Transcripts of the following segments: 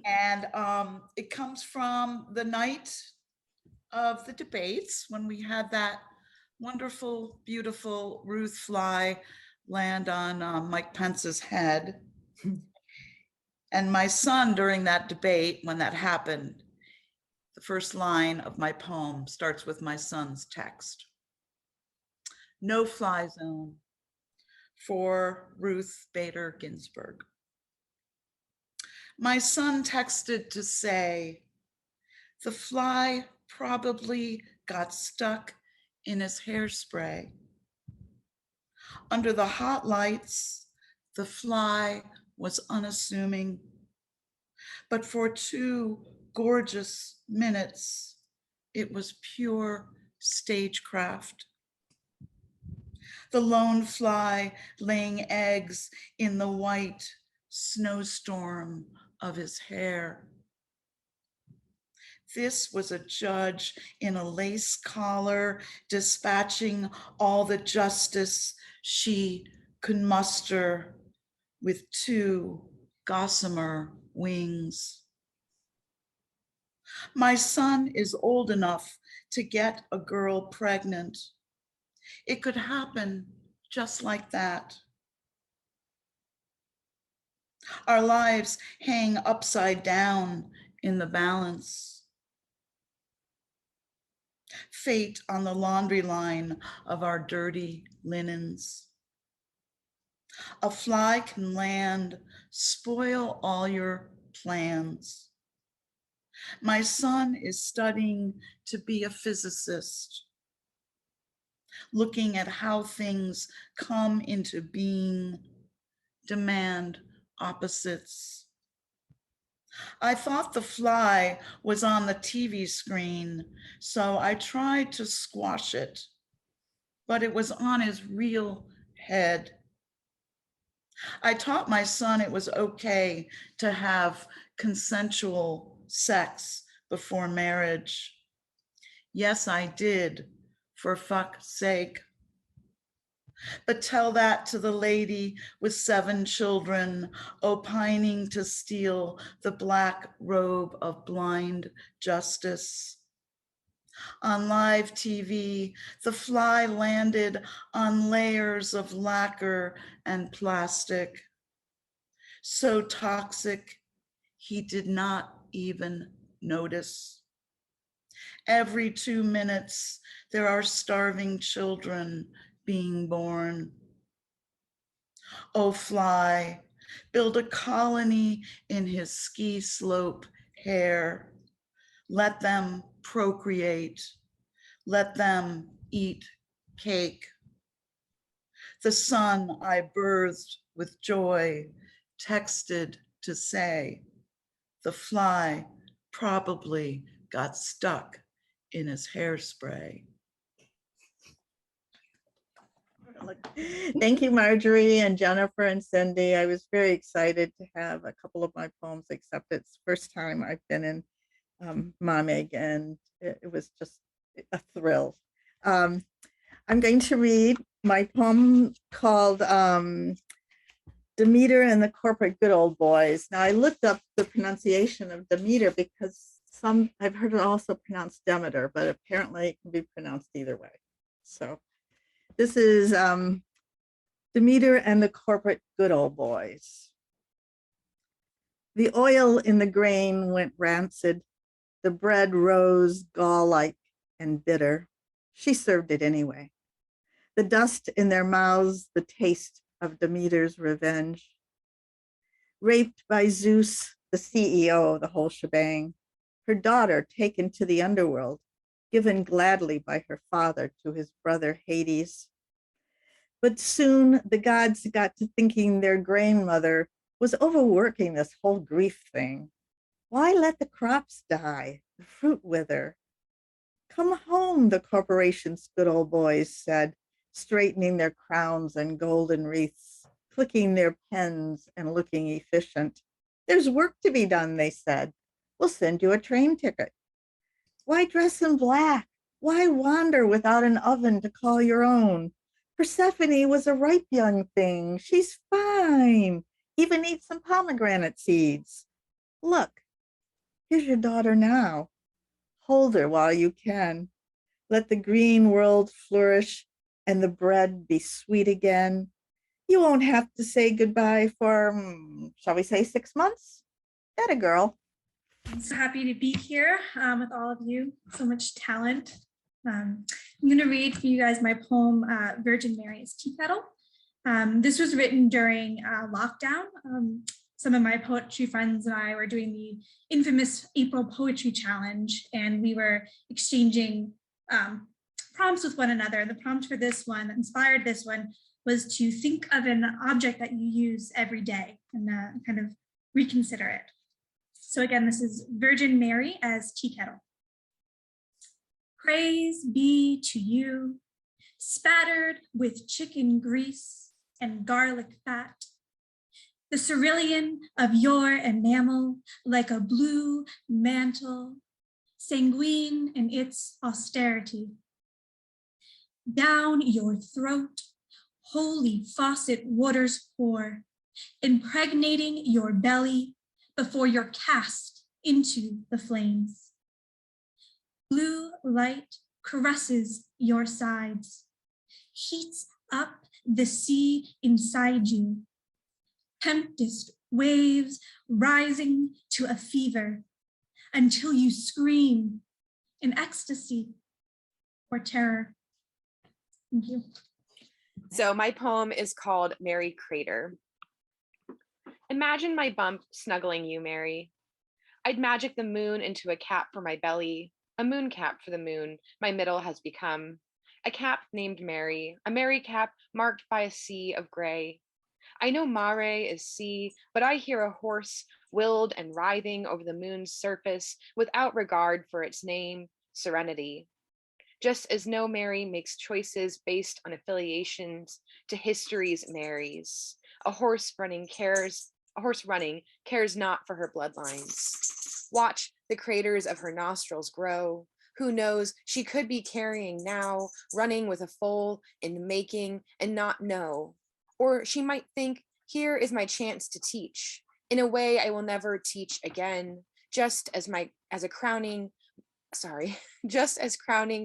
And it comes from the night of the debates when we had that wonderful, beautiful Ruth fly land on Mike Pence's head. And my son, during that debate, when that happened, the first line of my poem starts with my son's text. No fly zone for Ruth Bader Ginsburg. My son texted to say, the fly probably got stuck in his hairspray. Under the hot lights, the fly was unassuming, but for 2 gorgeous minutes, it was pure stagecraft. The lone fly laying eggs in the white snowstorm of his hair. This was a judge in a lace collar dispatching all the justice she could muster with 2 gossamer wings. My son is old enough to get a girl pregnant. It could happen just like that. Our lives hang upside down in the balance. Fate on the laundry line of our dirty linens. A fly can land, spoil all your plans. My son is studying to be a physicist, looking at how things come into being, demand opposites. I thought the fly was on the TV screen, so I tried to squash it, but it was on his real head. I taught my son it was okay to have consensual sex before marriage. Yes, I did, for fuck's sake. But tell that to the lady with 7 children, opining to steal the black robe of blind justice. On live TV, the fly landed on layers of lacquer and plastic. So toxic, he did not even notice. Every 2 minutes, there are starving children being born. Oh, fly, build a colony in his ski slope hair. Let them procreate. Let them eat cake. The son I birthed with joy texted to say, the fly probably got stuck in his hairspray. Thank you, Marjorie and Jennifer and Cindy. I was very excited to have a couple of my poems accepted. It's the first time I've been in MAMIG, and it was just a thrill. I'm going to read my poem called Demeter and the Corporate Good Old Boys. Now, I looked up the pronunciation of Demeter because I've heard it also pronounced Demeter, but apparently it can be pronounced either way. So this is Demeter and the Corporate Good Old Boys. The oil in the grain went rancid. The bread rose gall-like and bitter. She served it anyway. The dust in their mouths, the taste of Demeter's revenge. Raped by Zeus, the CEO of the whole shebang. Her daughter taken to the underworld, given gladly by her father to his brother Hades. But soon the gods got to thinking their grandmother was overworking this whole grief thing. Why let the crops die, the fruit wither? Come home, the corporation's good old boys said, straightening their crowns and golden wreaths, clicking their pens and looking efficient. There's work to be done, they said. We'll send you a train ticket. Why dress in black? Why wander without an oven to call your own? Persephone was a ripe young thing. She's fine. Even eat some pomegranate seeds. Look, Here's your daughter now. Hold her while you can. Let the green world flourish and the bread be sweet again. You won't have to say goodbye for, shall we say, 6 months? That a girl. I'm so happy to be here with all of you. So much talent. I'm going to read for you guys my poem, Virgin Mary's Tea Kettle. This was written during lockdown. Some of my poetry friends and I were doing the infamous April Poetry Challenge, and we were exchanging prompts with one another. The prompt for this one, that inspired this one, was to think of an object that you use every day and kind of reconsider it. So again, this is Virgin Mary as tea kettle. Praise be to you, spattered with chicken grease and garlic fat, the cerulean of your enamel like a blue mantle, sanguine in its austerity. Down your throat, holy faucet waters pour, impregnating your belly before you're cast into the flames. Blue light caresses your sides, heats up the sea inside you. Tempest waves rising to a fever until you scream in ecstasy or terror. Thank you. So my poem is called Mary Crater. Imagine my bump snuggling you, Mary. I'd magic the moon into a cap for my belly, a moon cap for the moon my middle has become, a cap named Mary, a Mary cap marked by a sea of gray. I know mare is sea, but I hear a horse willed and writhing over the moon's surface without regard for its name, Serenity. Just as no Mary makes choices based on affiliations to history's Marys, a horse running cares not for her bloodlines. Watch the craters of her nostrils grow. Who knows, she could be carrying now, running with a foal in the making and not know. Or she might think, here is my chance to teach, in a way I will never teach again, just as crowning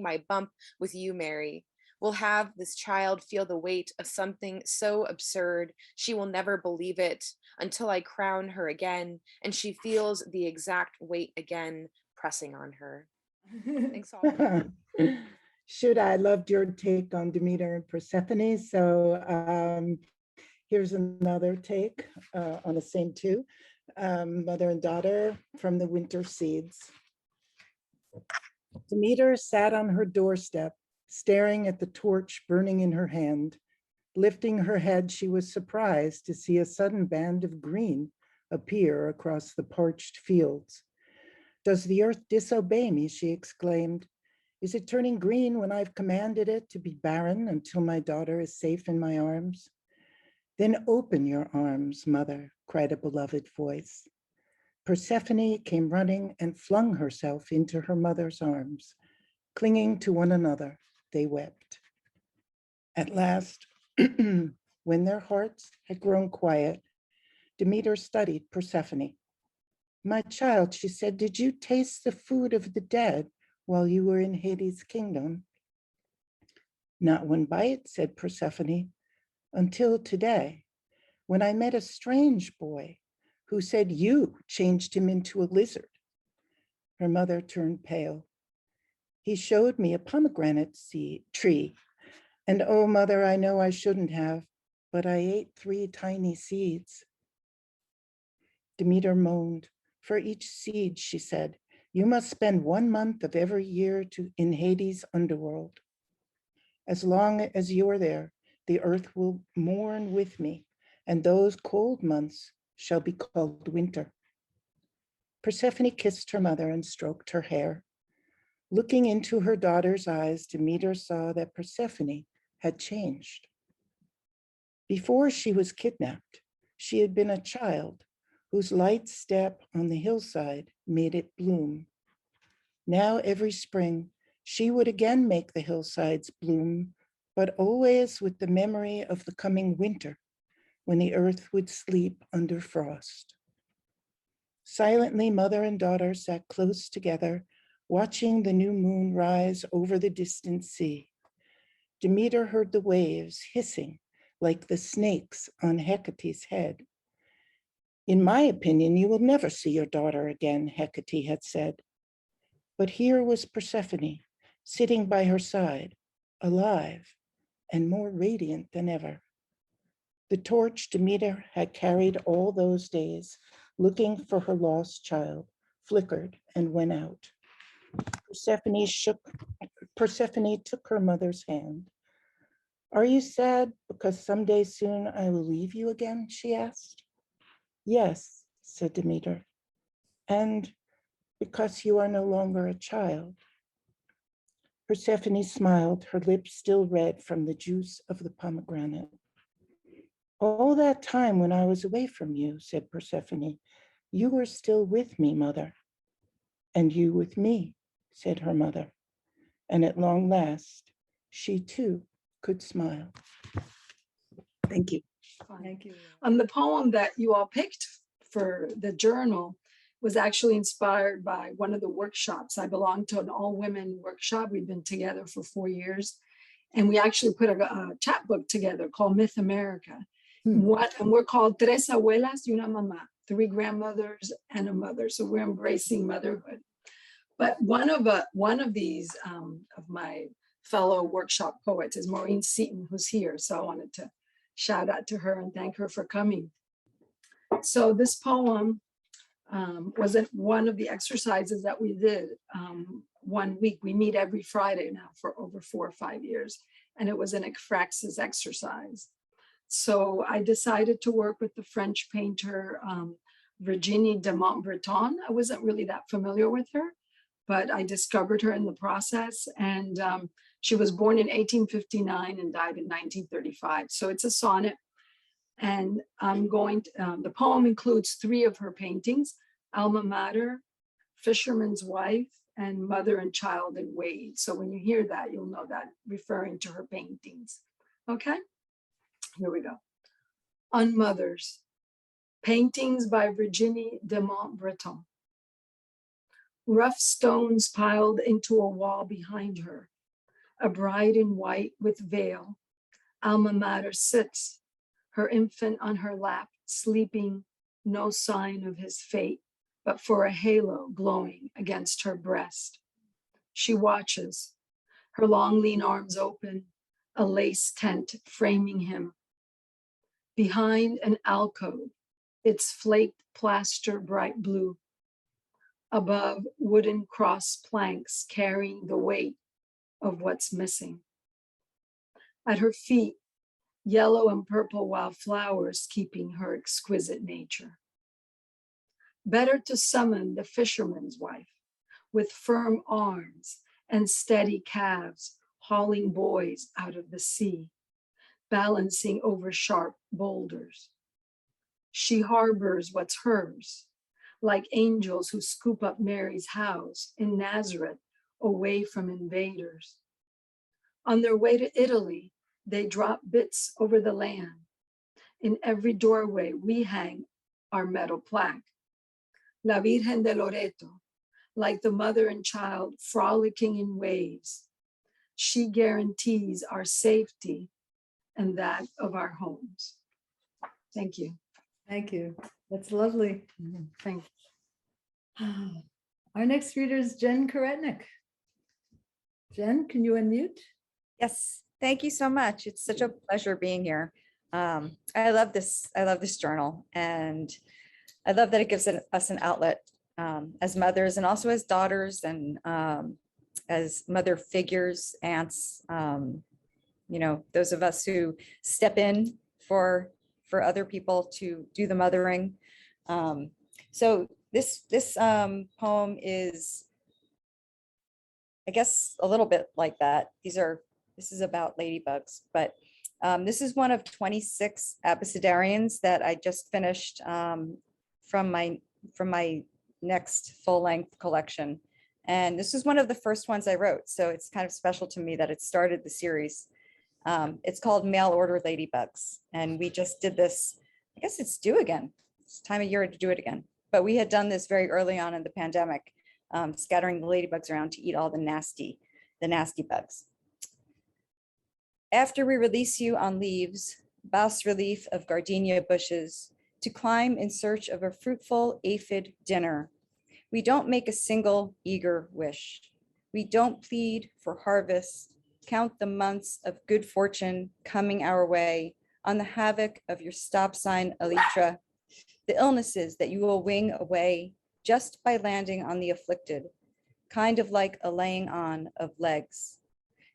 my bump with you, Mary, will have this child feel the weight of something so absurd she will never believe it until I crown her again and she feels the exact weight again pressing on her. Thanks all. Shutta, I loved your take on Demeter and Persephone. So here's another take on the same two, mother and daughter from the winter seeds. Demeter sat on her doorstep, staring at the torch burning in her hand. Lifting her head, she was surprised to see a sudden band of green appear across the parched fields. Does the earth disobey me? She exclaimed. Is it turning green when I've commanded it to be barren until my daughter is safe in my arms? Then open your arms, mother, cried a beloved voice. Persephone came running and flung herself into her mother's arms. Clinging to one another, they wept. At last, when their hearts had grown quiet, Demeter studied Persephone. My child, she said, did you taste the food of the dead while you were in Hades' kingdom? Not one bite, said Persephone, until today, when I met a strange boy who said you changed him into a lizard. Her mother turned pale. He showed me a pomegranate tree, and oh, mother, I know I shouldn't have, but I ate 3 tiny seeds. Demeter moaned. For each seed, she said, you must spend 1 month of every year in Hades' underworld. As long as you are there, the earth will mourn with me, and those cold months shall be called winter. Persephone kissed her mother and stroked her hair. Looking into her daughter's eyes, Demeter saw that Persephone had changed. Before she was kidnapped, she had been a child whose light step on the hillside made it bloom. Now every spring, she would again make the hillsides bloom, but always with the memory of the coming winter, when the earth would sleep under frost. Silently, mother and daughter sat close together, watching the new moon rise over the distant sea. Demeter heard the waves hissing like the snakes on Hecate's head. In my opinion, you will never see your daughter again, Hecate had said. But here was Persephone, sitting by her side, alive and more radiant than ever. The torch Demeter had carried all those days, looking for her lost child, flickered and went out. Persephone took her mother's hand. Are you sad because someday soon I will leave you again, she asked. Yes, said Demeter, and because you are no longer a child. Persephone smiled, her lips still red from the juice of the pomegranate. All that time when I was away from you, said Persephone, you were still with me, mother. And you with me, said her mother. And at long last, she too could smile. Thank you. Thank you. The poem that you all picked for the journal was actually inspired by one of the workshops. I belong to an all-women workshop. We've been together for 4 years. And we actually put a chapbook together called Myth America. And we're called Tres Abuelas y una Mamá, 3 grandmothers and a mother. So we're embracing motherhood. But one of these, of my fellow workshop poets is Maureen Seaton, who's here. So I wanted to shout out to her and thank her for coming. So this poem was one of the exercises that we did 1 week. We meet every Friday now for over 4 or 5 years. And it was an ekphrasis exercise. So I decided to work with the French painter, Virginie de Montbreton. I wasn't really that familiar with her, but I discovered her in the process. And she was born in 1859 and died in 1935. So it's a sonnet. And the poem includes 3 of her paintings, Alma Mater, Fisherman's Wife, and Mother and Child in Wade. So when you hear that, you'll know that referring to her paintings. Okay, here we go. On Mothers, paintings by Virginie de Montbreton. Rough stones piled into a wall behind her. A bride in white with veil. Alma Mater sits, her infant on her lap, sleeping, no sign of his fate, but for a halo glowing against her breast. She watches, her long lean arms open, a lace tent framing him. Behind an alcove, its flaked plaster bright blue. Above, wooden cross planks carrying the weight of what's missing. At her feet, yellow and purple wildflowers keeping her exquisite nature. Better to summon the fisherman's wife with firm arms and steady calves, hauling boys out of the sea, balancing over sharp boulders. She harbors what's hers, like angels who scoop up Mary's house in Nazareth away from invaders. On their way to Italy, they drop bits over the land. In every doorway, we hang our metal plaque. La Virgen de Loreto, like the mother and child frolicking in waves. She guarantees our safety and that of our homes. Thank you. Thank you. That's lovely. Thank you. Our next reader is Jen Karetnick. Jen, can you unmute? Yes, thank you so much. It's such a pleasure being here. I love this journal, and I love that it gives us an outlet as mothers and also as daughters and as mother figures, aunts, those of us who step in for other people to do the mothering. So this poem is, I guess, a little bit like that. This is about ladybugs, but this is one of 26 abecedarians that I just finished from my next full-length collection. And this is one of the first ones I wrote. So it's kind of special to me that it started the series. It's called Mail Order Ladybugs. And we just did this, I guess it's due again. It's time of year to do it again. But we had done this very early on in the pandemic, scattering the ladybugs around to eat all the nasty bugs. After we release you on leaves, bas relief of gardenia bushes, to climb in search of a fruitful aphid dinner, we don't make a single eager wish. We don't plead for harvest, count the months of good fortune coming our way on the havoc of your stop sign elytra, the illnesses that you will wing away just by landing on the afflicted, kind of like a laying on of legs.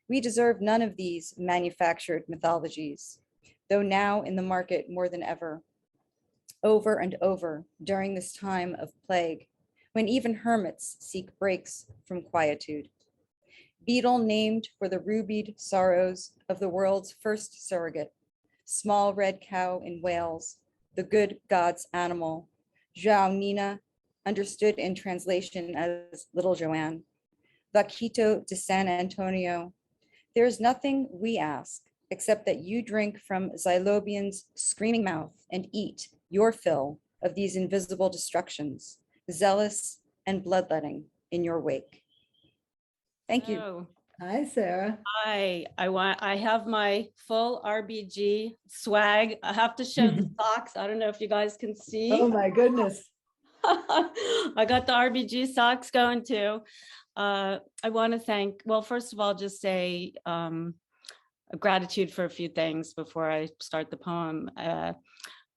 We deserve none of these manufactured mythologies, though now in the market more than ever, over and over during this time of plague, when even hermits seek breaks from quietude. Beetle named for the rubied sorrows of the world's first surrogate, small red cow in Wales, the good God's animal, João Nina, understood in translation as Little Joanne, Vaquito de San Antonio. There is nothing we ask except that you drink from Xylobian's screaming mouth and eat your fill of these invisible destructions, zealous and bloodletting in your wake. Thank you. Oh, Hi, Sarah. I have my full RBG swag. I have to show the socks. I don't know if you guys can see. Oh, my goodness. I got the RBG socks going too. I want to thank, well, first of all, just say gratitude for a few things before I start the poem.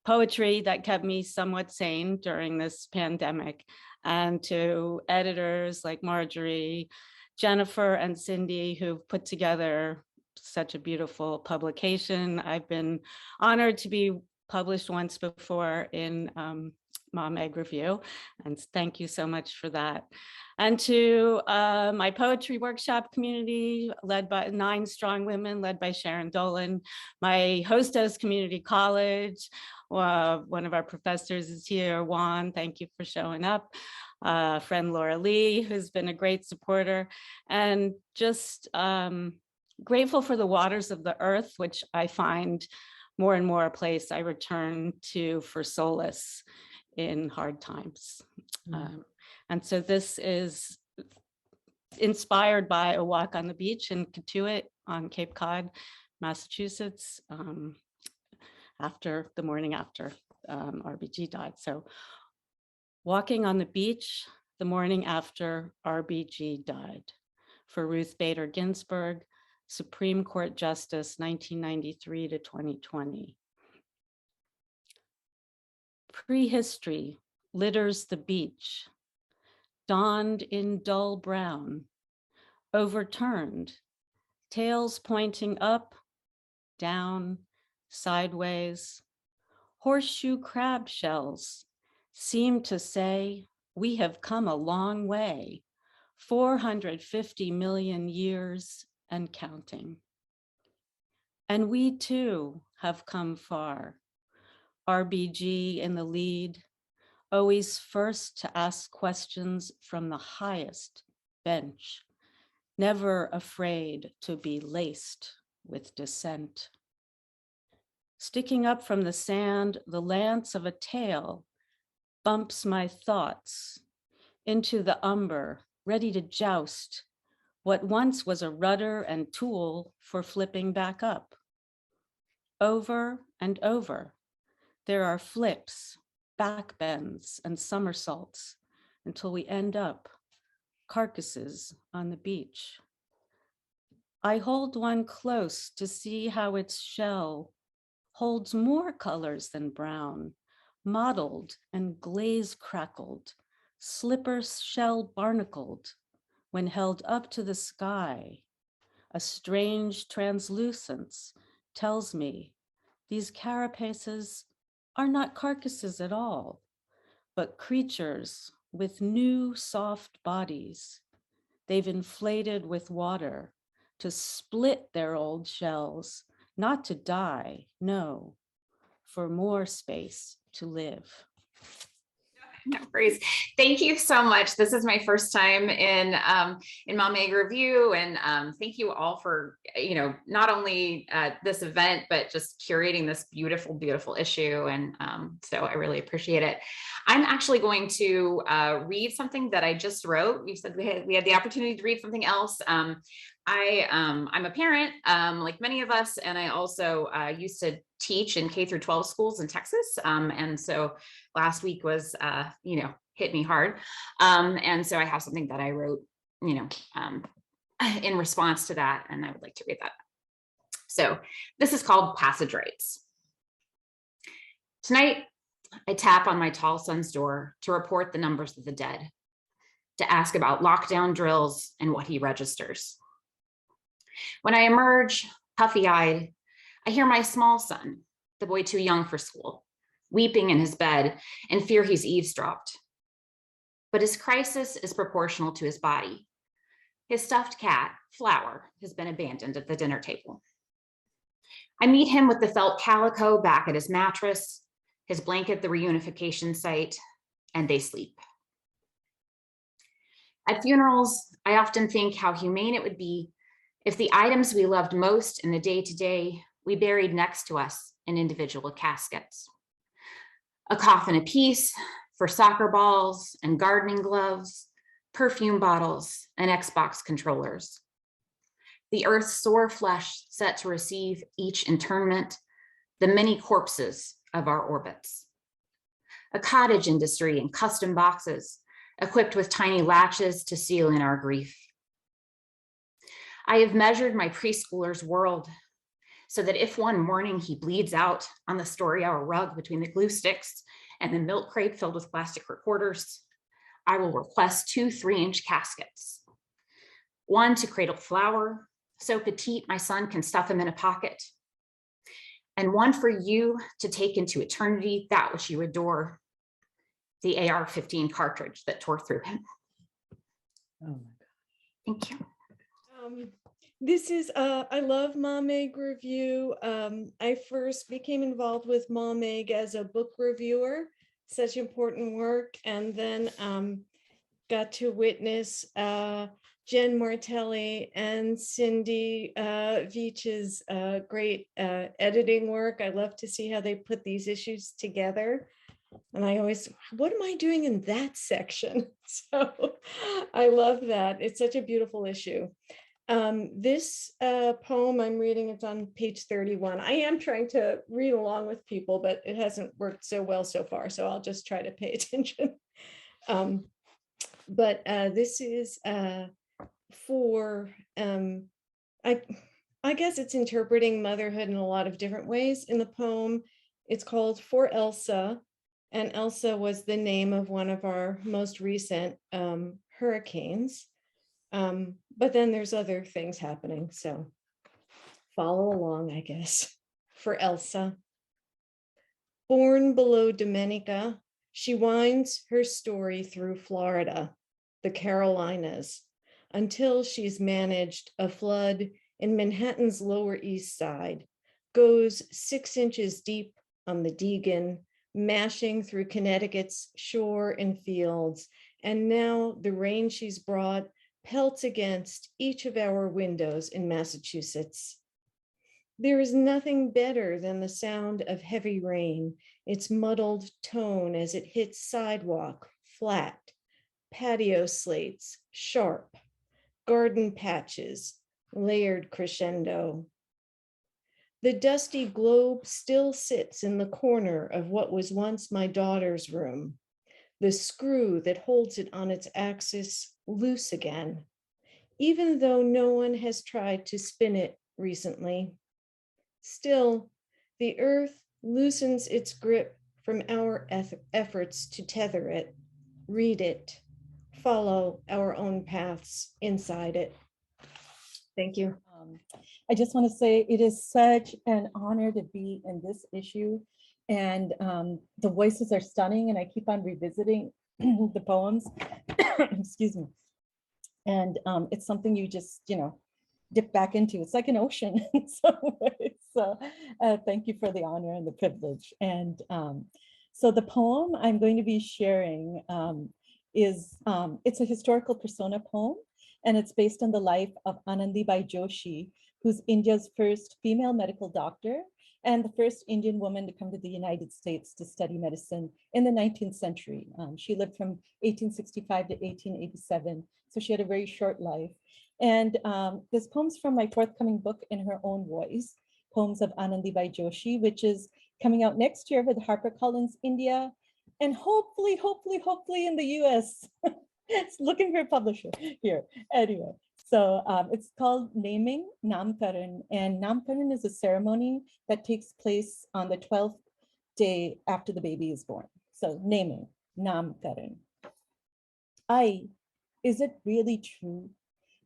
Poetry that kept me somewhat sane during this pandemic, and to editors like Marjorie, Jennifer, and Cindy, who've put together such a beautiful publication. I've been honored to be published once before in Mom Egg Review, and thank you so much for that. And to my poetry workshop community, led by 9 strong women, led by Sharon Dolan, my Hostos Community College, one of our professors is here, Juan, thank you for showing up. Friend Laura Lee, who's been a great supporter, and just grateful for the waters of the earth, which I find more and more a place I return to for solace in hard times. And so this is inspired by a walk on the beach in Katuitt on Cape Cod, Massachusetts, after the morning after RBG died. So walking on the beach the morning after RBG died, for Ruth Bader Ginsburg, Supreme Court Justice, 1993 to 2020. Prehistory litters the beach, donned in dull brown, overturned, tails pointing up, down, sideways. Horseshoe crab shells seem to say, we have come a long way, 450 million years and counting. And we too have come far. RBG in the lead, always first to ask questions from the highest bench, never afraid to be laced with dissent. Sticking up from the sand, the lance of a tail bumps my thoughts into the umber, ready to joust what once was a rudder and tool for flipping back up. Over and over, there are flips, backbends, and somersaults until we end up carcasses on the beach. I hold one close to see how its shell holds more colors than brown, mottled and glaze crackled, slipper shell barnacled, when held up to the sky. A strange translucence tells me these carapaces are not carcasses at all, but creatures with new soft bodies. They've inflated with water to split their old shells, not to die, no, for more space to live. No worries. Thank you so much. This is my first time in Mom Meg Review, and thank you all for not only this event but just curating this beautiful, beautiful issue. And so I really appreciate it. I'm actually going to read something that I just wrote. You said we had the opportunity to read something else. I'm a parent, like many of us, and I also used to teach in K-12 schools in Texas. And so last week was, hit me hard. And so I have something that I wrote, in response to that, and I would like to read that. So this is called Passage Rights. Tonight, I tap on my tall son's door to report the numbers of the dead, to ask about lockdown drills and what he registers. When I emerge, puffy-eyed, I hear my small son, the boy too young for school, weeping in his bed and fear he's eavesdropped. But his crisis is proportional to his body. His stuffed cat, Flower, has been abandoned at the dinner table. I meet him with the felt calico back at his mattress, his blanket the reunification site, and they sleep. At funerals, I often think how humane it would be if the items we loved most in the day-to-day we buried next to us in individual caskets. A coffin apiece for soccer balls and gardening gloves, perfume bottles and Xbox controllers. The earth's sore flesh set to receive each internment, the many corpses of our orbits. A cottage industry in custom boxes equipped with tiny latches to seal in our grief. I have measured my preschooler's world so that if one morning he bleeds out on the story hour rug between the glue sticks and the milk crate filled with plastic recorders, I will request 2 3-inch caskets. One to cradle Flower, so petite my son can stuff him in a pocket. And one for you to take into eternity that which you adore, the AR-15 cartridge that tore through him. Oh my God. Thank you. This is, I love Mom Meg Review. I first became involved with Mom Meg as a book reviewer, such important work, and then got to witness Jen Martelli and Cindy Veach's great editing work. I love to see how they put these issues together. And I always, what am I doing in that section? So I love that. It's such a beautiful issue. This poem I'm reading, it's on page 31. I am trying to read along with people, but it hasn't worked so well so far. So I'll just try to pay attention. But this is for, I guess it's interpreting motherhood in a lot of different ways. In the poem, it's called For Elsa. And Elsa was the name of one of our most recent hurricanes. But then there's other things happening. So follow along, I guess. For Elsa. Born below Dominica, she winds her story through Florida, the Carolinas, until she's managed a flood in Manhattan's Lower East Side, goes 6 inches deep on the Deegan, mashing through Connecticut's shore and fields. And now the rain she's brought pelts against each of our windows in Massachusetts. There is nothing better than the sound of heavy rain, its muddled tone as it hits sidewalk, flat, patio slates, sharp, garden patches, layered crescendo. The dusty globe still sits in the corner of what was once my daughter's room, the screw that holds it on its axis loose again, even though no one has tried to spin it recently. Still, the earth loosens its grip from our efforts to tether it, read it, follow our own paths inside it. Thank you. I just want to say it is such an honor to be in this issue, and the voices are stunning, and I keep on revisiting the poems. Excuse me. And it's something you just, dip back into. It's like an ocean in some ways. So thank you for the honor and the privilege. And So the poem I'm going to be sharing it's a historical persona poem, and it's based on the life of Anandibai Joshi, who's India's first female medical doctor and the first Indian woman to come to the United States to study medicine in the 19th century. She lived from 1865 to 1887, so she had a very short life. And this poem's from my forthcoming book in her own voice, Poems of Anandibai Joshi, which is coming out next year with HarperCollins India, and hopefully in the US. It's looking for a publisher here. Anyway, so it's called Naming Namkaran, and Namkaran is a ceremony that takes place on the 12th day after the baby is born. So naming Namkaran. Is it really true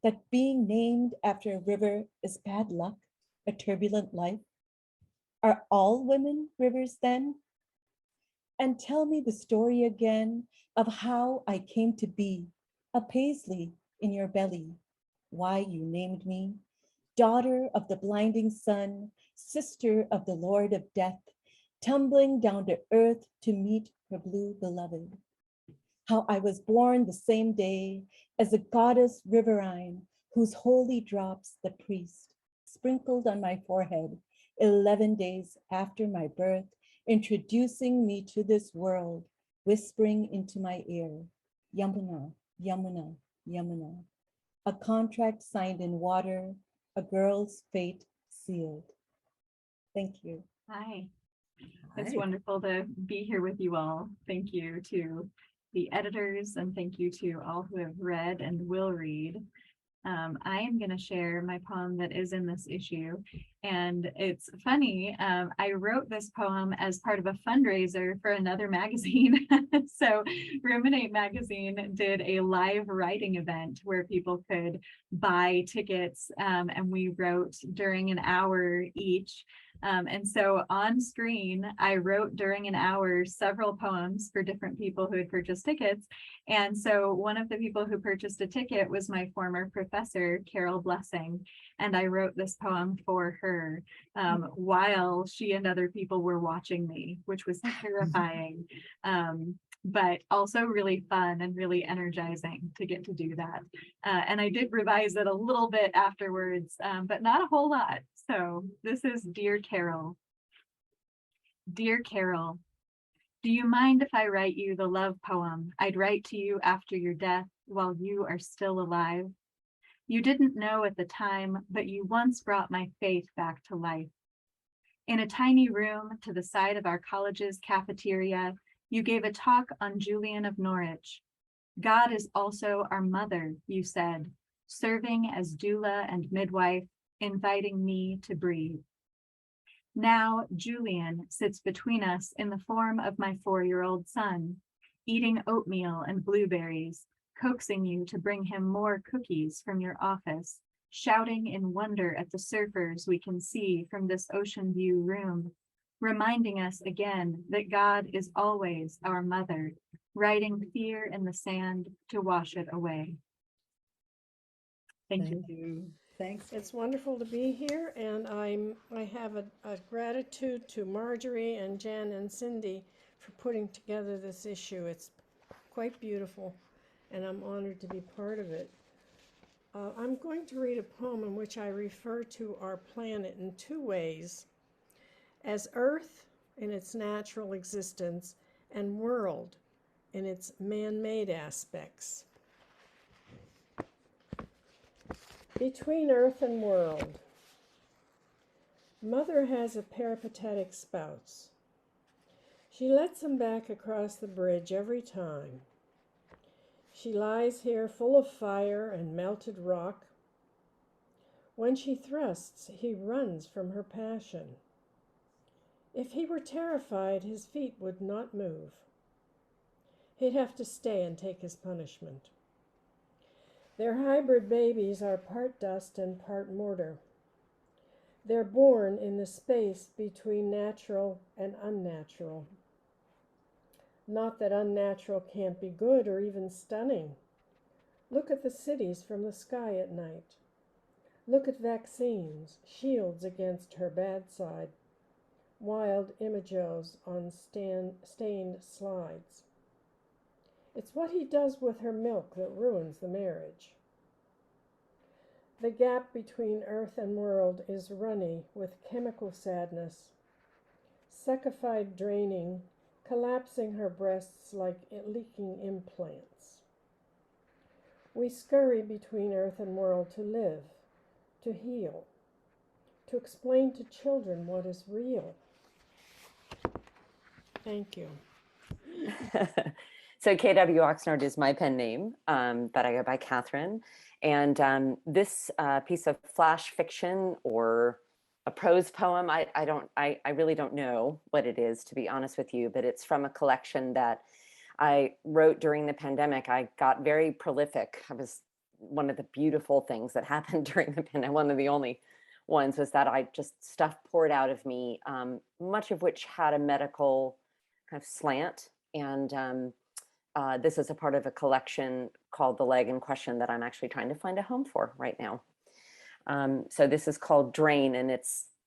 that being named after a river is bad luck, a turbulent life? Are all women rivers then? And tell me the story again of how I came to be a paisley in your belly, why you named me, daughter of the blinding sun, sister of the Lord of death, tumbling down to earth to meet her blue beloved. How I was born the same day as a goddess riverine, whose holy drops the priest sprinkled on my forehead 11 days after my birth, introducing me to this world, whispering into my ear, Yamuna, Yamuna, Yamuna, a contract signed in water, a girl's fate sealed. Thank you. Hi, it's Hi. wonderful to be here with you all. Thank you to the editors and thank you to all who have read and will read. I am going to share my poem that is in this issue. And it's funny, I wrote this poem as part of a fundraiser for another magazine. So Ruminate Magazine did a live writing event where people could buy tickets, and we wrote during an hour each. And so on screen, I wrote during an hour several poems for different people who had purchased tickets. And so one of the people who purchased a ticket was my former professor, Carol Blessing. And I wrote this poem for her while she and other people were watching me, which was terrifying, but also really fun and really energizing to get to do that. And I did revise it a little bit afterwards, but not a whole lot. So this is Dear Carol. Dear Carol, do you mind if I write you the love poem I'd write to you after your death while you are still alive? You didn't know at the time, but you once brought my faith back to life. In a tiny room to the side of our college's cafeteria, you gave a talk on Julian of Norwich. God is also our mother, you said, serving as doula and midwife, inviting me to breathe. Now Julian sits between us in the form of my 4-year-old son, eating oatmeal and blueberries, coaxing you to bring him more cookies from your office, shouting in wonder at the surfers we can see from this ocean view room, reminding us again that God is always our mother, writing fear in the sand to wash it away. Thank you. Thanks. It's wonderful to be here, and I have a gratitude to Marjorie and Jen and Cindy for putting together this issue. It's quite beautiful, and I'm honored to be part of it. I'm going to read a poem in which I refer to our planet in 2 ways: as Earth in its natural existence and world in its man-made aspects. Between Earth and world, Mother has a peripatetic spouse. She lets him back across the bridge every time. She lies here full of fire and melted rock. When she thrusts, he runs from her passion. If he were terrified, his feet would not move. He'd have to stay and take his punishment. Their hybrid babies are part dust and part mortar. They're born in the space between natural and unnatural. Not that unnatural can't be good or even stunning. Look at the cities from the sky at night. Look at vaccines, shields against her bad side. wild images on stained slides. It's what he does with her milk that ruins the marriage. The gap between earth and world is runny with chemical sadness, sechified draining, collapsing her breasts like leaking implants. We scurry between earth and world to live, to heal, to explain to children what is real. Thank you. So K.W.OXNARD is my pen name, but I go by Katherine. And this piece of flash fiction or a prose poem, I really don't know what it is, to be honest with you, but it's from a collection that I wrote during the pandemic. I got very prolific. I was one of the beautiful things that happened during the pandemic. One of the only ones was that I just stuff poured out of me, much of which had a medical kind of slant. And this is a part of a collection called The Leg in Question that I'm actually trying to find a home for right now. So this is called Drain, and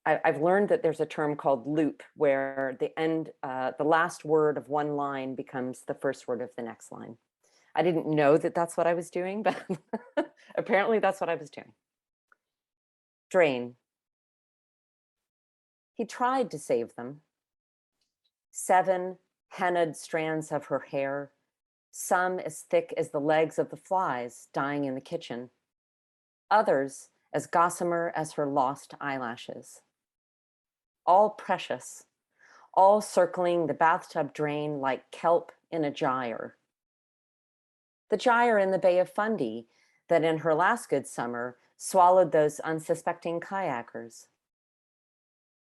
I've learned that there's a term called loop, where the last word of one line becomes the first word of the next line. I didn't know that that's what I was doing, but apparently that's what I was doing. Drain. He tried to save them. 7 hennaed strands of her hair, some as thick as the legs of the flies dying in the kitchen, others as gossamer as her lost eyelashes. All precious, all circling the bathtub drain like kelp in a gyre. The gyre in the Bay of Fundy that in her last good summer swallowed those unsuspecting kayakers.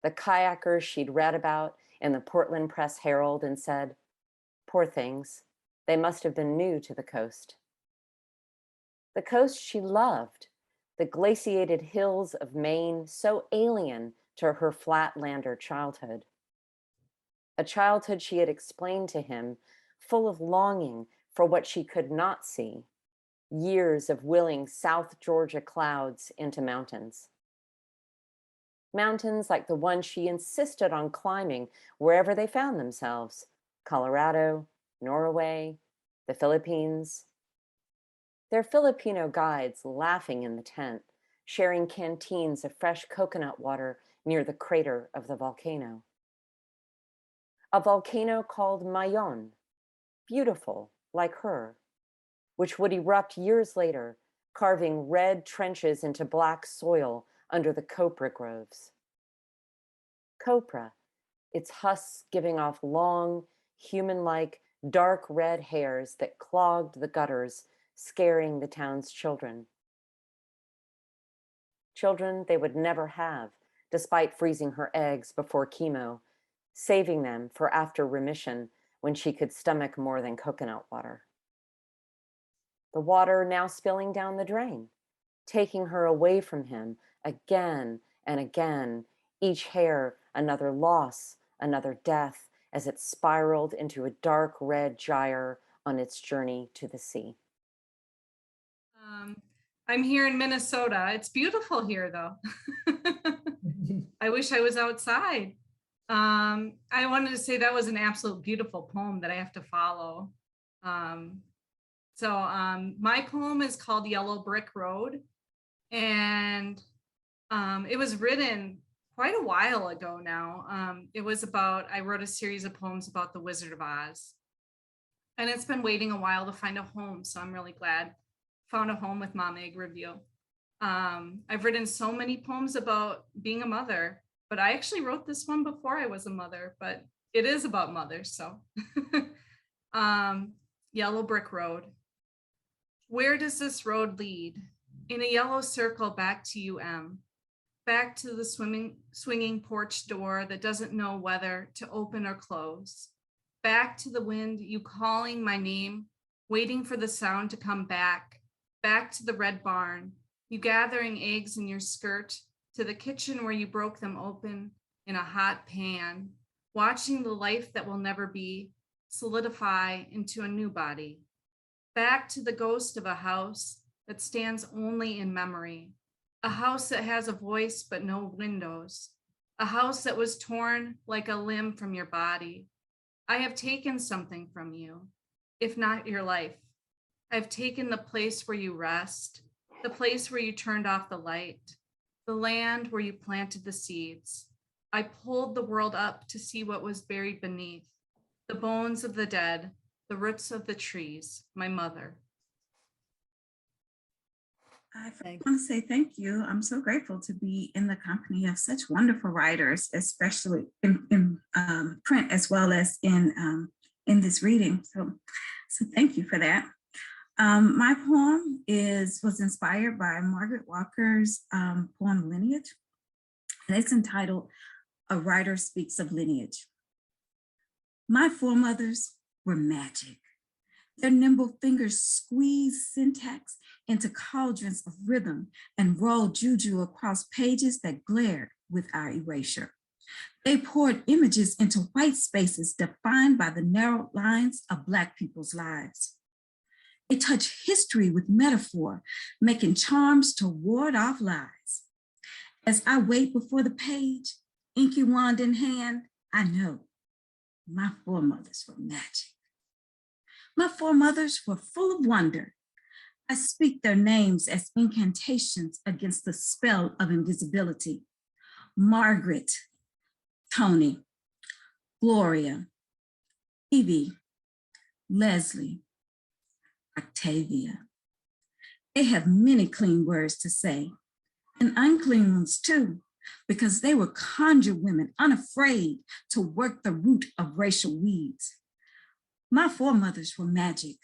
The kayakers she'd read about in the Portland Press Herald and said, poor things, they must have been new to the coast. The coast she loved, the glaciated hills of Maine, so alien to her flatlander childhood. A childhood she had explained to him, full of longing for what she could not see, years of willing South Georgia clouds into mountains. Mountains like the one she insisted on climbing wherever they found themselves, Colorado, Norway, the Philippines. Their Filipino guides laughing in the tent, sharing canteens of fresh coconut water near the crater of the volcano. A volcano called Maryann, beautiful like her, which would erupt years later, carving red trenches into black soil under the copra groves. Copra, its husks giving off long, human-like, dark red hairs that clogged the gutters, scaring the town's children. Children they would never have, despite freezing her eggs before chemo, saving them for after remission when she could stomach more than coconut water. The water now spilling down the drain, taking her away from him again and again, each hair another loss, another death, as it spiraled into a dark red gyre on its journey to the sea. I'm here in Minnesota. It's beautiful here, though. I wish I was outside. I wanted to say that was an absolute beautiful poem that I have to follow. My poem is called Yellow Brick Road, and it was written quite a while ago now. I wrote a series of poems about the Wizard of Oz, and it's been waiting a while to find a home, so I'm really glad found a home with Mom Egg Review. I've written so many poems about being a mother, but I actually wrote this one before I was a mother, but it is about mothers, so. Yellow Brick Road. Where does this road lead? In a yellow circle back to UM, back to the swinging porch door that doesn't know whether to open or close, back to the wind, you calling my name, waiting for the sound to come back to the red barn, you gathering eggs in your skirt, to the kitchen where you broke them open in a hot pan, watching the life that will never be solidify into a new body, back to the ghost of a house that stands only in memory, a house that has a voice but no windows, a house that was torn like a limb from your body. I have taken something from you, if not your life. I've taken the place where you rest, the place where you turned off the light, the land where you planted the seeds. I pulled the world up to see what was buried beneath, the bones of the dead, the roots of the trees, my mother. I want to say thank you. I'm so grateful to be in the company of such wonderful writers, especially in print as well as in this reading. So thank you for that. My poem was inspired by Margaret Walker's poem Lineage, and it's entitled A Writer Speaks of Lineage. My foremothers were magic. Their nimble fingers squeezed syntax into cauldrons of rhythm and rolled juju across pages that glared with our erasure. They poured images into white spaces defined by the narrow lines of Black people's lives. They touched history with metaphor, making charms to ward off lies. As I wait before the page, inky wand in hand, I know my foremothers were magic. My foremothers were full of wonder. I speak their names as incantations against the spell of invisibility. Margaret, Tony, Gloria, Evie, Leslie, Octavia. They have many clean words to say, and unclean ones too, because they were conjure women unafraid to work the root of racial weeds. My foremothers were magic.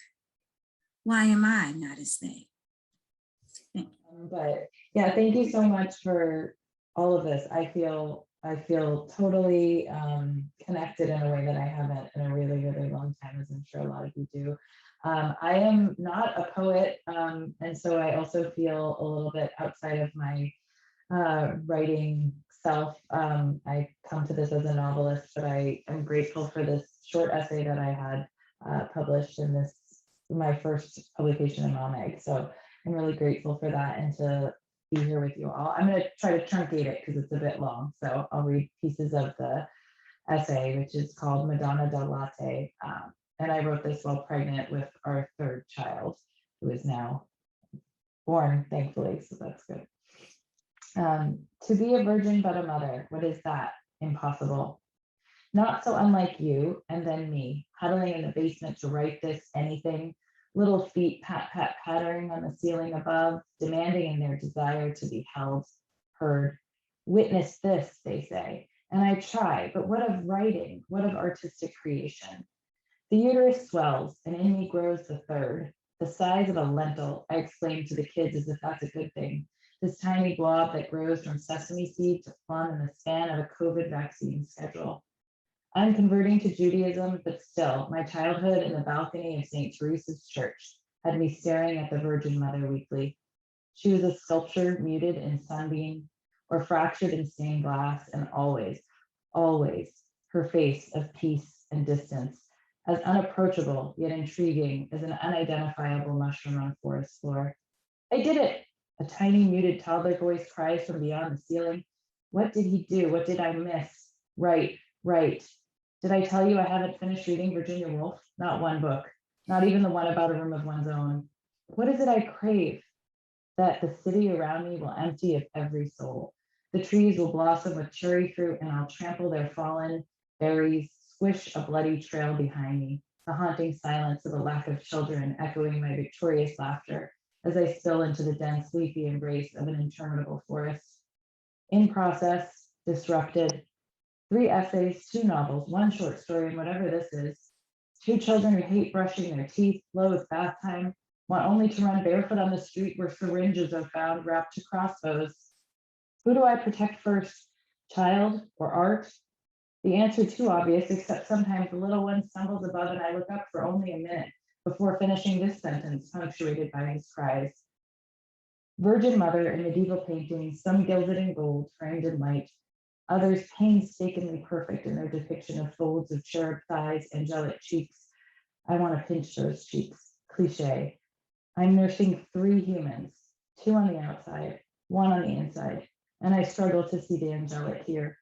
Why am I not as they? But yeah, thank you so much for all of this. I feel totally connected in a way that I haven't in a really, really long time, as I'm sure a lot of you do. I am not a poet, and so I also feel a little bit outside of my writing self. I come to this as a novelist, but I am grateful for this short essay that I had published in my first publication in Meg. So I'm really grateful for that and to be here with you all. I'm going to try to truncate it because it's a bit long. So I'll read pieces of the essay, which is called Madonna del Latte. And I wrote this while pregnant with our third child, who is now born, thankfully, so that's good. To be a virgin but a mother, what is that? Impossible. Not so unlike you and then me, huddling in the basement to write this anything, little feet pat pat pattering on the ceiling above, demanding in their desire to be held, heard. Witness this, they say, and I try, but what of writing? What of artistic creation? The uterus swells, and in me grows the third, the size of a lentil, I exclaim to the kids as if that's a good thing. This tiny blob that grows from sesame seed to plum in the span of a COVID vaccine schedule. I'm converting to Judaism, but still, my childhood in the balcony of St. Teresa's Church had me staring at the Virgin Mother weekly. She was a sculpture muted in sunbeam or fractured in stained glass, and always, always, her face of peace and distance, as unapproachable yet intriguing as an unidentifiable mushroom on a forest floor. I did it! A tiny muted toddler voice cries from beyond the ceiling. What did he do? What did I miss? Right. Did I tell you I haven't finished reading Virginia Woolf? Not one book, not even the one about a room of one's own. What is it I crave? That the city around me will empty of every soul. The trees will blossom with cherry fruit and I'll trample their fallen berries, squish a bloody trail behind me, the haunting silence of a lack of children echoing my victorious laughter as I spill into the dense leafy embrace of an interminable forest. In process, disrupted, 3 essays, 2 novels, 1 short story, and whatever this is. 2 children who hate brushing their teeth, loathe bath time, want only to run barefoot on the street where syringes are found wrapped to crossbows. Who do I protect first, child or art? The answer too obvious, except sometimes the little one stumbles above and I look up for only a minute before finishing this sentence punctuated by his cries. Virgin Mother in medieval paintings, some gilded in gold, framed in light, others painstakingly perfect in their depiction of folds of cherub thighs, angelic cheeks. I want to pinch those cheeks. Cliche. I'm nursing 3 humans, 2 on the outside, 1 on the inside, and I struggle to see the angelic here.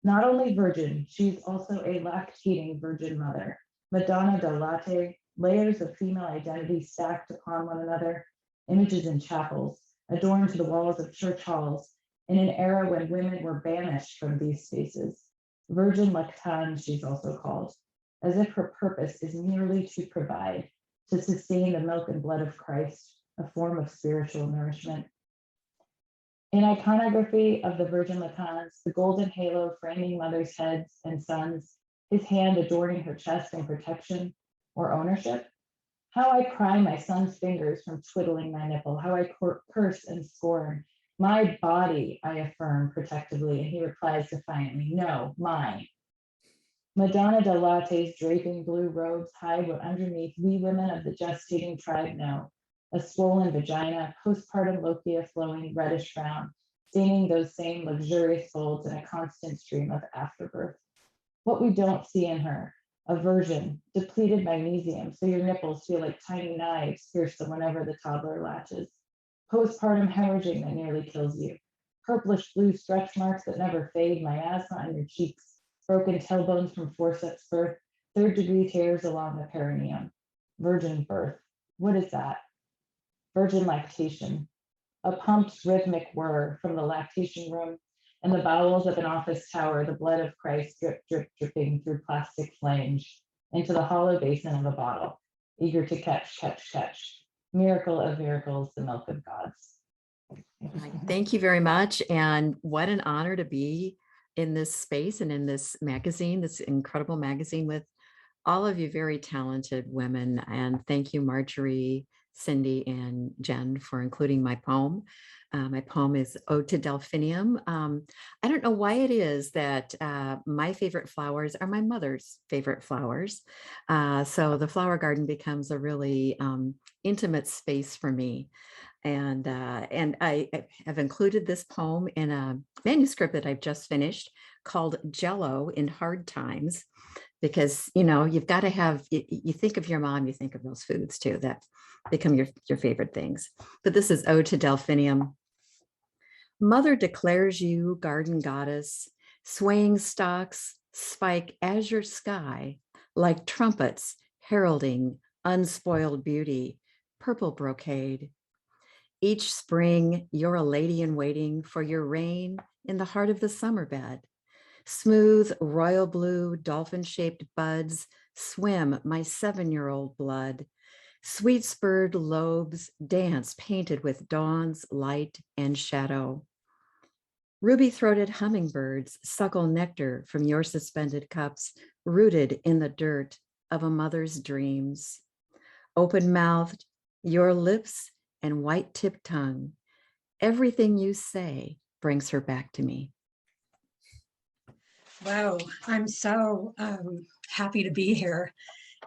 Not only virgin, she's also a lactating virgin mother. Madonna del Latte, layers of female identity stacked upon one another, images in chapels, adorned to the walls of church halls, in an era when women were banished from these spaces. Virgin lactans, she's also called, as if her purpose is merely to provide, to sustain the milk and blood of Christ, a form of spiritual nourishment. In iconography of the Virgin lactans, the golden halo framing mothers' heads and sons, his hand adorning her chest in protection or ownership. How I pry my son's fingers from twiddling my nipple, how I curse and scorn. My body, I affirm protectively, and he replies defiantly, no, mine. Madonna del Latte's draping blue robes hide what underneath we women of the gestating tribe know. A swollen vagina, postpartum lochia flowing reddish brown, staining those same luxurious folds in a constant stream of afterbirth. What we don't see in her, a virgin, depleted magnesium, so your nipples feel like tiny knives pierce them whenever the toddler latches. Postpartum hemorrhaging that nearly kills you. Purplish blue stretch marks that never fade, miasma on your cheeks, broken tailbones from forceps birth, third-degree tears along the perineum. Virgin birth, what is that? Virgin lactation, a pumped rhythmic whir from the lactation room and the bowels of an office tower, the blood of Christ drip, drip, dripping through plastic flange into the hollow basin of a bottle, eager to catch, catch, catch. Miracle of miracles, the milk of gods. Thank you very much. And what an honor to be in this space and in this magazine, this incredible magazine with all of you very talented women. And thank you, Marjorie, Cindy, and Jen for including my poem. My poem is Ode to Delphinium. I don't know why it is that my favorite flowers are my mother's favorite flowers. So the flower garden becomes a really intimate space for me. And I have included this poem in a manuscript that I've just finished called Jello in Hard Times, because, you know, you've got to have, you think of your mom, you think of those foods too, that become your favorite things. But this is Ode to Delphinium. Mother declares you garden goddess, swaying stalks spike azure sky like trumpets heralding unspoiled beauty, purple brocade. Each spring, you're a lady in waiting for your reign in the heart of the summer bed. Smooth royal blue dolphin-shaped buds swim my 7-year-old blood. Sweet spurred lobes dance painted with dawn's light and shadow. Ruby-throated hummingbirds suckle nectar from your suspended cups, rooted in the dirt of a mother's dreams. Open-mouthed, your lips and white-tipped tongue, everything you say brings her back to me. Wow, I'm so happy to be here.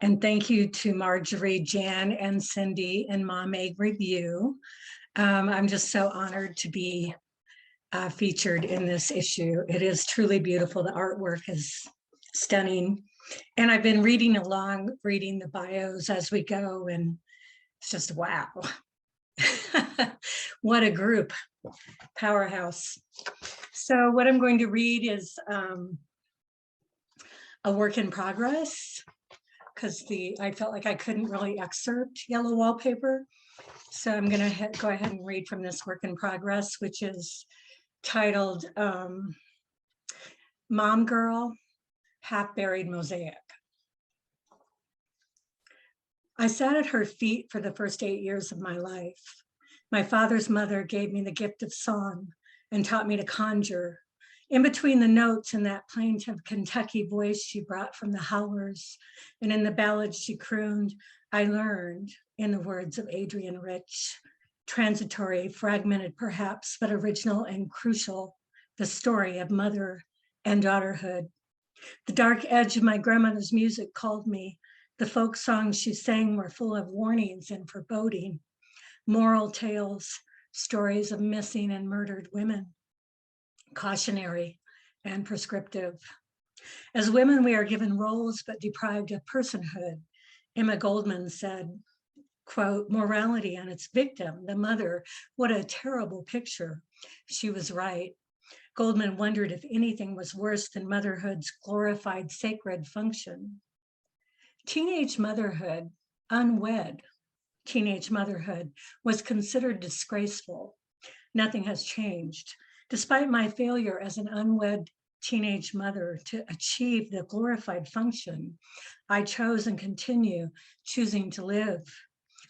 And thank you to Marjorie, Jan, and Cindy and Mom Egg Review. I'm just so honored to be featured in this issue. It is truly beautiful. The artwork is stunning. And I've been reading along, reading the bios as we go, and it's just wow. What a group, powerhouse. So what I'm going to read is a work in progress, because I felt like I couldn't really excerpt yellow wallpaper. So I'm going to go ahead and read from this work in progress, which is titled Mom Girl, Half Buried Mosaic. I sat at her feet for the first 8 years of my life. My father's mother gave me the gift of song and taught me to conjure. In between the notes in that plaintive Kentucky voice she brought from the howlers, and in the ballads she crooned, I learned, in the words of Adrienne Rich, transitory, fragmented perhaps, but original and crucial, the story of mother and daughterhood. The dark edge of my grandmother's music called me. The folk songs she sang were full of warnings and foreboding, moral tales, stories of missing and murdered women, cautionary and prescriptive. As women, we are given roles but deprived of personhood. Emma Goldman said, quote, morality and its victim, the mother, what a terrible picture. She was right. Goldman wondered if anything was worse than motherhood's glorified sacred function. Teenage motherhood, unwed teenage motherhood, was considered disgraceful. Nothing has changed. Despite my failure as an unwed teenage mother to achieve the glorified function, I chose and continue choosing to live,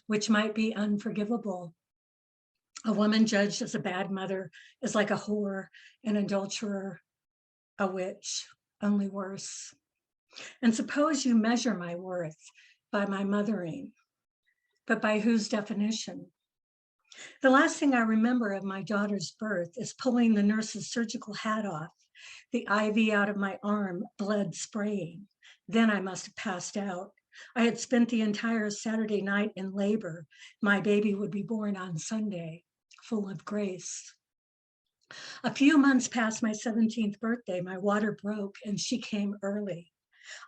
which might be unforgivable. A woman judged as a bad mother is like a whore, an adulterer, a witch, only worse. And suppose you measure my worth by my mothering, but by whose definition? The last thing I remember of my daughter's birth is pulling the nurse's surgical hat off, the IV out of my arm, blood spraying. Then I must have passed out. I had spent the entire Saturday night in labor. My baby would be born on Sunday, full of grace. A few months past my 17th birthday, my water broke and she came early.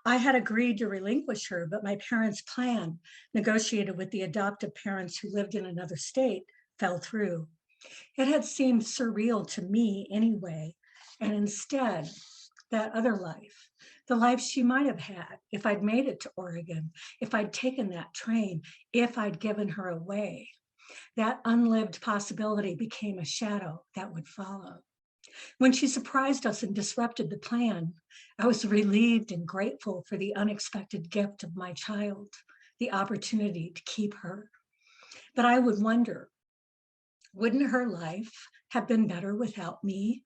I had agreed to relinquish her, but my parents' plan, negotiated with the adoptive parents who lived in another state, fell through. It had seemed surreal to me anyway, and instead, that other life, the life she might have had if I'd made it to Oregon, if I'd taken that train, if I'd given her away, that unlived possibility became a shadow that would follow. When she surprised us and disrupted the plan, I was relieved and grateful for the unexpected gift of my child, the opportunity to keep her. But I would wonder, wouldn't her life have been better without me?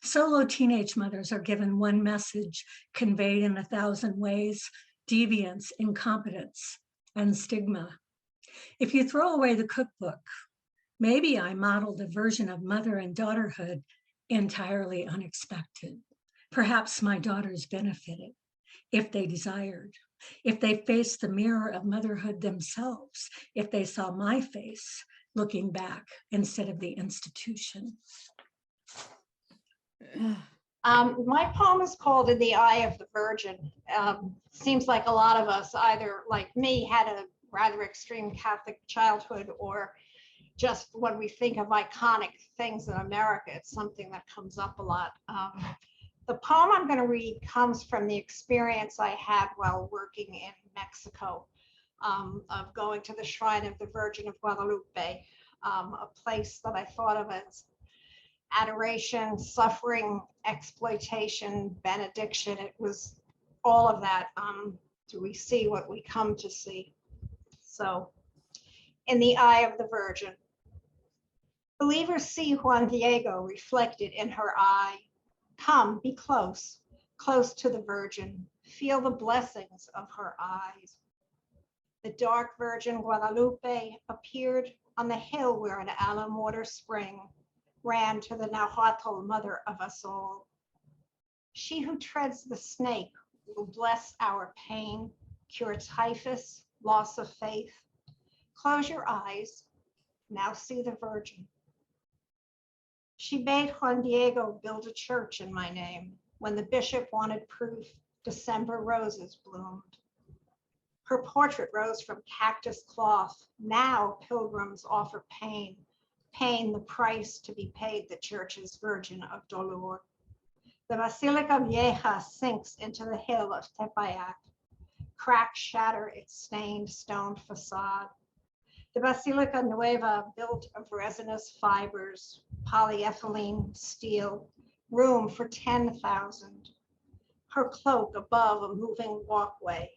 Solo teenage mothers are given one message conveyed in 1,000 ways: deviance, incompetence, and stigma. If you throw away the cookbook, maybe I modeled a version of mother and daughterhood entirely unexpected. Perhaps my daughters benefited if they desired, if they faced the mirror of motherhood themselves, if they saw my face looking back instead of the institution. My poem is called In the Eye of the Virgin. Seems like a lot of us, either like me, had a rather extreme Catholic childhood, or just when we think of iconic things in America, it's something that comes up a lot. The poem I'm going to read comes from the experience I had while working in Mexico, of going to the Shrine of the Virgin of Guadalupe, a place that I thought of as adoration, suffering, exploitation, benediction. It was all of that. Do we see what we come to see? So, in the eye of the Virgin. Believers see Juan Diego reflected in her eye. Come, be close, close to the Virgin. Feel the blessings of her eyes. The dark Virgin Guadalupe appeared on the hill where an alum water spring ran to the Nahuatl mother of us all. She who treads the snake will bless our pain, cure typhus, loss of faith. Close your eyes, now see the Virgin. She bade Juan Diego build a church in my name. When the bishop wanted proof, December roses bloomed. Her portrait rose from cactus cloth. Now pilgrims offer pain, the price to be paid the church's Virgin of Dolor. The Basilica Vieja sinks into the hill of Tepeyac. Cracks shatter its stained stone facade. The Basilica Nueva, built of resinous fibers, polyethylene, steel, room for 10,000. Her cloak above a moving walkway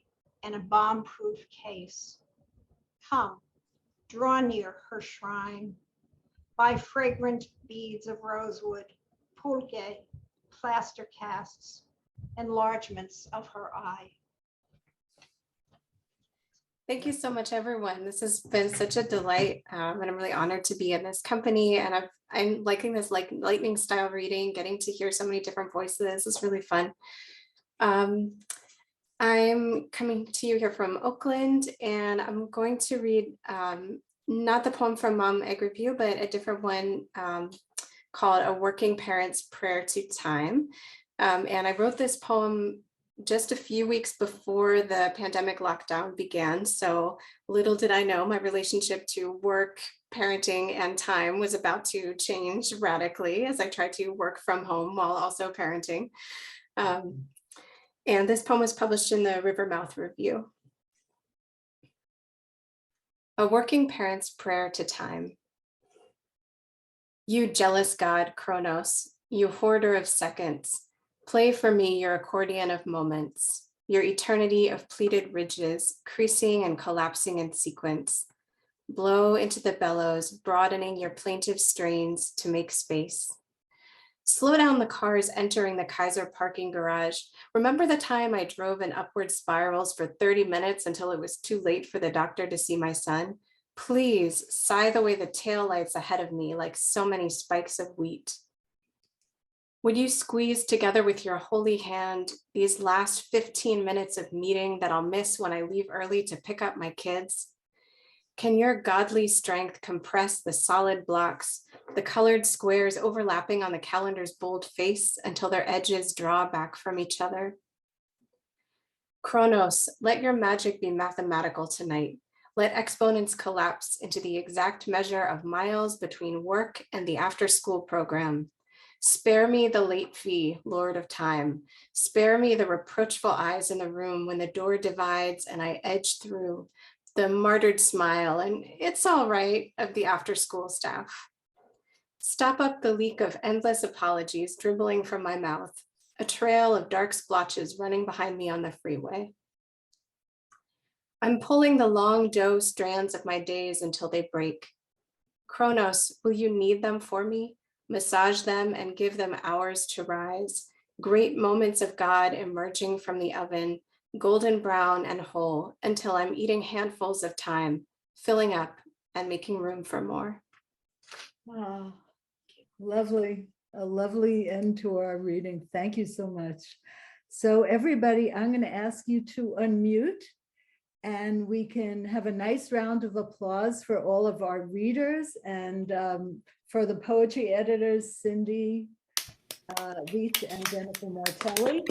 and a bomb-proof case. Come, draw near her shrine. Buy fragrant beads of rosewood, pulque, plaster casts, enlargements of her eye. Thank you so much, everyone. This has been such a delight, and I'm really honored to be in this company. And I'm liking this like lightning style reading, getting to hear so many different voices. It's really fun. I'm coming to you here from Oakland, and I'm going to read not the poem from Mom Egg Review, but a different one called A Working Parent's Prayer to Time. And I wrote this poem just a few weeks before the pandemic lockdown began. So little did I know my relationship to work, parenting, and time was about to change radically as I tried to work from home while also parenting. And this poem was published in the Rivermouth Review. A working parent's prayer to time. You jealous God, Kronos, you hoarder of seconds, play for me your accordion of moments, your eternity of pleated ridges, creasing and collapsing in sequence. Blow into the bellows, broadening your plaintive strains to make space. Slow down the cars entering the Kaiser parking garage. Remember the time I drove in upward spirals for 30 minutes until it was too late for the doctor to see my son? Please scythe away the taillights ahead of me like so many spikes of wheat. Would you squeeze together with your holy hand these last 15 minutes of meeting that I'll miss when I leave early to pick up my kids? Can your godly strength compress the solid blocks, the colored squares overlapping on the calendar's bold face until their edges draw back from each other? Kronos, let your magic be mathematical tonight. Let exponents collapse into the exact measure of miles between work and the after-school program. Spare me the late fee, Lord of Time. Spare me the reproachful eyes in the room when the door divides and I edge through, the martyred smile and it's all right of the after-school staff. Stop up the leak of endless apologies dribbling from my mouth, a trail of dark splotches running behind me on the freeway. I'm pulling the long dough strands of my days until they break. Kronos, will you knead them for me? Massage them and give them hours to rise. Great moments of God emerging from the oven, golden brown and whole, until I'm eating handfuls of time, filling up and making room for more. Wow, lovely, a lovely end to our reading. Thank you so much. So everybody, I'm going to ask you to unmute and we can have a nice round of applause for all of our readers and for the poetry editors, Cindy, Leach, and Jennifer Martelli.